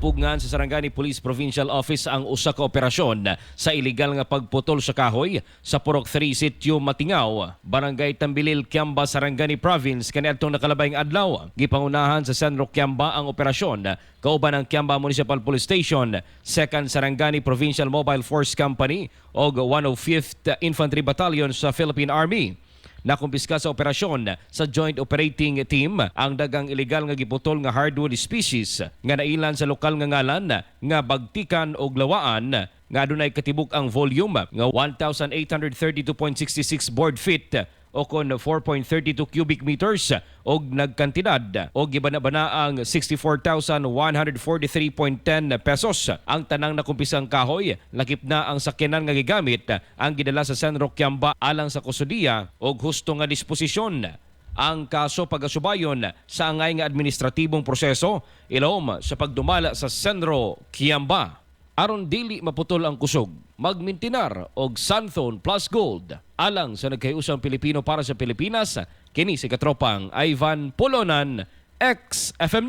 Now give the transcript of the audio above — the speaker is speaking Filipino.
Gipugngan sa Sarangani Police Provincial Office ang usa ka operasyon sa iligal nga pagputol sa kahoy sa Purok 3 Sitio Matingaw, Barangay Tambilil, Kiamba, Sarangani Province kaniadtong nakalabayng adlaw. Gipangunahan sa San Roque, Kiamba ang operasyon kauban ang Kiamba Municipal Police Station, 2nd Sarangani Provincial Mobile Force Company o 105th Infantry Battalion sa Philippine Army. Nakumpiska sa operasyon sa Joint Operating Team ang dagang ilegal nga giputol nga hardwood species nga nailan sa lokal nga ngalan nga Bagtikan o Glawaan nga adunay katibuk ang volume nga 1,832.66 board feet o kon 4.32 cubic meters og nagkantidad o gibana-bana ang 64,143.10 pesos. Ang tanang nakumpisang kahoy, lakip na ang sakyanan nga gigamit ang gidala sa San Roque, Kiamba alang sa kustudiya og husto nga disposisyon. Ang kaso pagasubayon sa angay nga administratibong proseso ilom sa pagdumala sa Senro, Kiamba. Aron dili maputol ang kusog, magmintinar og Sunthone Plus Gold alang sa nagkayusang Pilipino para sa Pilipinas. Kini si katropang Ivan Polonan, ex-FM News.